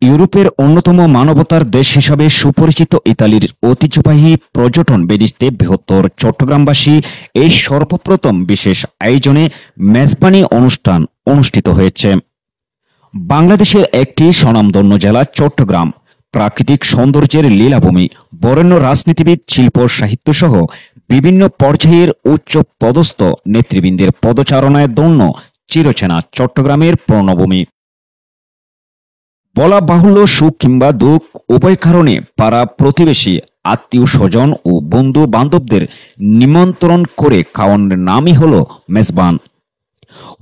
ইউরোপের অন্যতম মানবতার দেশ হিসাবে সুপরিচিত ইতালির ঐতিহ্যবাহী পর্যটন বেনিসতে বৃহত্তর চট্টগ্রামবাসী এই সর্বপ্রথম বিশেষ আয়োজনে মেজবানি অনুষ্ঠান অনুষ্ঠিত হয়েছে। বাংলাদেশের একটি স্বনামধন্য জেলা চট্টগ্রাম প্রাকৃতিক সৌন্দর্যের লীলাভূমি, বরেণ্য রাজনীতিবিদ, শিল্প, সাহিত্য সহ বিভিন্ন পর্যায়ের উচ্চ পদস্থ নেতৃবৃন্দের পদচারণায় ধন্য চিরচেনা চট্টগ্রামের পর্ণভূমি। বলা বাহুল্য, সুখ কিংবা দুঃখ উভয় কারণে পাড়া প্রতিবেশী, আত্মীয় স্বজন ও বন্ধু বান্ধবদের নিমন্ত্রণ করে খাওয়ানোর নামই হল মেজবান।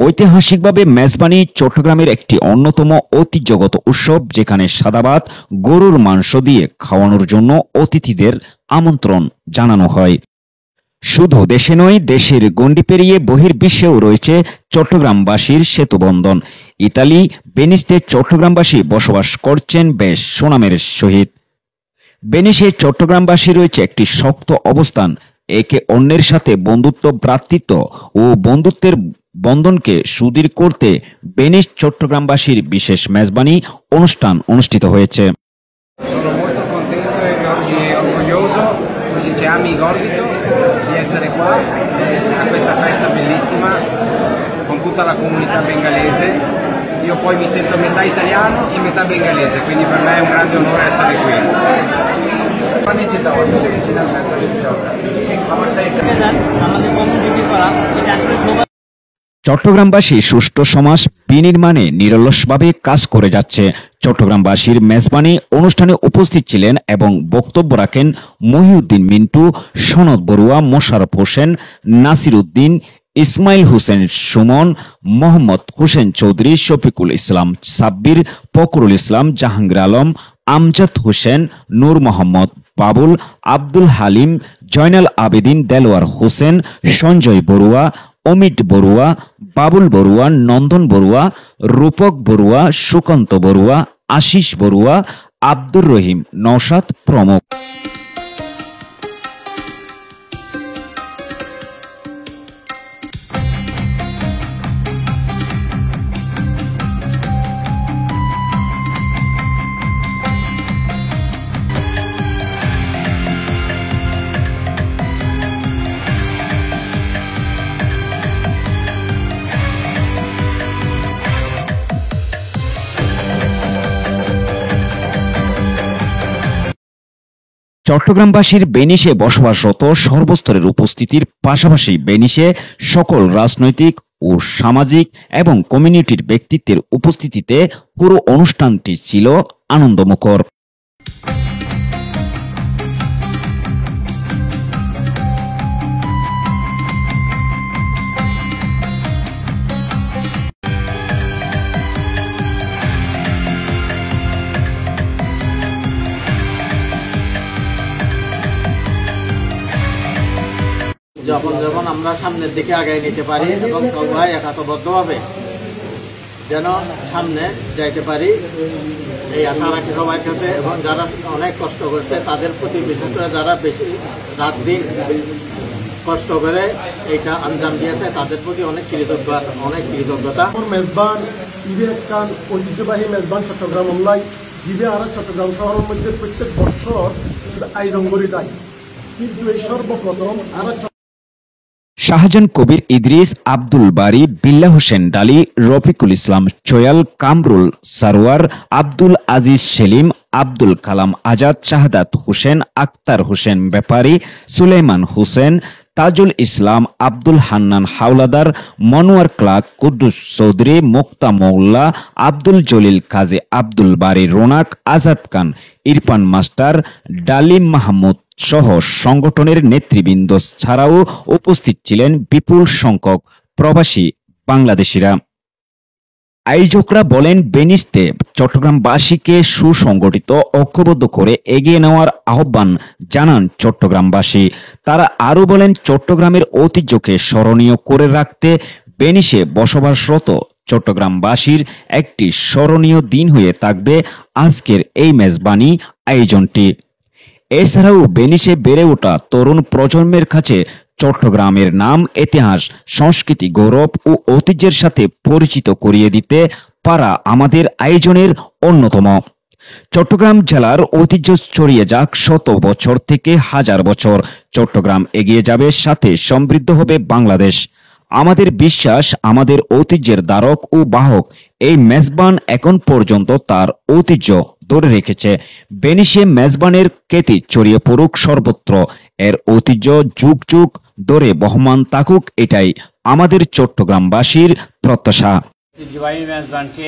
ঐতিহাসিকভাবে মেজবানি চট্টগ্রামের একটি অন্যতম ঐতিহ্যগত উৎসব, যেখানে সাদাভাত, গরুর মাংস দিয়ে খাওয়ানোর জন্য অতিথিদের আমন্ত্রণ জানানো হয়। শুধু দেশে নয়, দেশের গণ্ডি পেরিয়ে বহির্বিশ্বেও রয়েছে চট্টগ্রামবাসীর সেতুবন্ধন। ইতালি বেনিসতে চট্টগ্রামবাসী বসবাস করছেন বেশ সুনামের সহিত। বেনিসে চট্টগ্রামবাসী রয়েছে একটি শক্ত অবস্থান। একে অন্যের সাথে বন্ধুত্ব, ভ্রাতৃত্ব ও বন্ধুত্বের বন্ধনকে সুদৃঢ় করতে বেনিস চট্টগ্রামবাসীর বিশেষ মেজবানি অনুষ্ঠান অনুষ্ঠিত হয়েছে। Sono molto contento e orgoglioso, come si dice, ami Gorbito, di essere qua a questa festa bellissima con tutta la comunità bengalese. Io poi mi sento metà italiano e metà bengalese, quindi per me è un grande onore essere qui. চট্টগ্রামবাসী সুষ্ঠু সমাজ বিনির্মাণে নিরলসভাবে কাজ করে যাচ্ছে। চট্টগ্রামবাসীর মেজবানি অনুষ্ঠানে উপস্থিত ছিলেন এবং বক্তব্য রাখেন মহিউদ্দিন মিন্টু, সনদ বড়ুয়া, মোশাররফ হোসেন, নাসির উদ্দিন, ইসমাইল হোসেন সুমন, মোহাম্মদ হোসেন চৌধুরী, শফিকুল ইসলাম সাব্বির, ফখরুল ইসলাম, জাহাঙ্গীর আলম, আমজাদ হোসেন, নূর মোহাম্মদ বাবুল, আব্দুল হালিম, জয়নাল আবেদিন, দেলোয়ার হোসেন, সঞ্জয় বড়ুয়া, অমিত বড়ুয়া, বাবুল বড়ুয়া, নন্দন বড়ুয়া, রূপক বড়ুয়া, সুকান্ত বড়ুয়া, আশিস বড়ুয়া, আব্দুর রহিম, নওশাদ প্রমুখ। চট্টগ্রামবাসীর বেনিসে বসবাসরত সর্বস্তরের উপস্থিতির পাশাপাশি বেনিসে সকল রাজনৈতিক ও সামাজিক এবং কমিউনিটির ব্যক্তিত্বের উপস্থিতিতে পুরো অনুষ্ঠানটি ছিল আনন্দমুখর। যখন যেমন আমরা সামনের দিকে আগায় নিতে পারি এবং সবাই একাত্মবদ্ধভাবে যেন সামনে যাইতে পারি, এই আশা রাখি সবার কাছে। এবং যারা অনেক কষ্ট করছে তাদের প্রতি, বিশেষ করে যারা বেশি রাত দিন কষ্ট করে এইটা আঞ্জাম দিয়েছে, তাদের প্রতি অনেক কৃতজ্ঞতা। মেজবান ইবে একখান ঐতিহ্যবাহী মেজবান চট্টগ্রাম অনলাইন জিবে আর চট্টগ্রাম শহরের মধ্যে প্রত্যেক বছর আয়োজন করি তাই, কিন্তু এই সর্বপ্রথম আর শাহজাহান কবির ইদ্রিস, আব্দুল বারী, বিল্লাহ হোসেন ডালি, রফিকুল ইসলাম চয়াল, কামরুল সারোয়ার, আব্দুল আজিজ সেলিম, আব্দুল কালাম আজাদ, শাহাদাত হোসেন, আক্তার হোসেন ব্যাপারী, সুলাইমান হোসেন, তাজুল ইসলাম, আব্দুল হান্নান হাওলাদার, মনোয়ার ক্লার্ক, কুদ্দুস চৌধুরী, মুক্তা মোল্লা, আব্দুল জলিল কাজী, আব্দুল বারী রোনাক, আজাদ খান, ইরফান মাস্টার, ডালিম মাহমুদ সহ সংগঠনের নেতৃবৃন্দ ছাড়াও উপস্থিত ছিলেন বিপুল সংখ্যক প্রবাসী বাংলাদেশিরা। আয়োজকরা বলেন, বেনিসতে চট্টগ্রামবাসীকে সুসংগঠিত, ঐক্যবদ্ধ করে এগিয়ে নেওয়ার আহ্বান জানান চট্টগ্রামবাসী। তারা আরো বলেন, চট্টগ্রামের ঐতিহ্যকে স্মরণীয় করে রাখতে বেনিসে বসবাসরত চট্টগ্রামবাসীর একটি স্মরণীয় দিন হয়ে থাকবে আজকের এই মেজবানি আয়োজনটি। এছাড়াও বেনিসে বেড়ে ওঠা তরুণ প্রজন্মের কাছে চট্টগ্রামের নাম, ইতিহাস, সংস্কৃতি, গৌরব ও ঐতিহ্যের সাথে পরিচিত করিয়ে দিতে পারা আমাদের আয়োজনের অন্যতম চট্টগ্রাম জেলার ঐতিহ্য ছড়িয়ে যাক শত বছর থেকে হাজার বছর। চট্টগ্রাম এগিয়ে যাবে, সাথে সমৃদ্ধ হবে বাংলাদেশ। আমাদের বিশ্বাস, আমাদের ঐতিহ্যের ধারক ও বাহক এই মেজবান এখন পর্যন্ত তার ঐতিহ্য ধরে রেখেছে। বেনিশে মেজবানের খ্যাতি ছড়িয়ে পড়ুক সর্বত্র। এর ঐতিহ্য যুগ যুগ ধরে বহমান থাকুক, এটাই আমাদের চট্টগ্রামবাসীর প্রত্যাশা। ঐতিহ্যবাহী মেজবানকে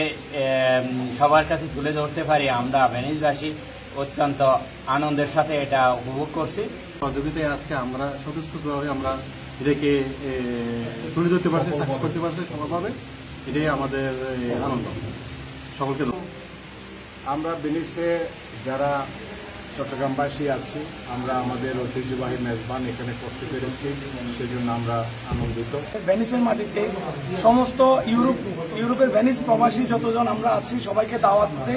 সবার কাছে তুলে ধরতে পারি আমরা ভেনিসবাসী অত্যন্ত আনন্দের সাথে এটা উপভোগ করছি। সহযোগিতায় আজকে আমরা স্বতঃস্ফূর্তভাবে আমরা এটাকে তুলে ধরতে পারছি, সাকসেস করতে পারছি সফলভাবে। এটাই আমাদের আনন্দ। সকলকে আমরা ভেনিসে যারা চট্টগ্রামবাসী আছি, আমরা আমাদের ঐতিহ্যবাহী মেজবান এখানে করতে পেরেছি, সেজন্য আমরা আনন্দিত। ভেনিসের মাটিতে সমস্ত ইউরোপের ভেনিস প্রবাসী যতজন আমরা আছি সবাইকে দাওয়াত করে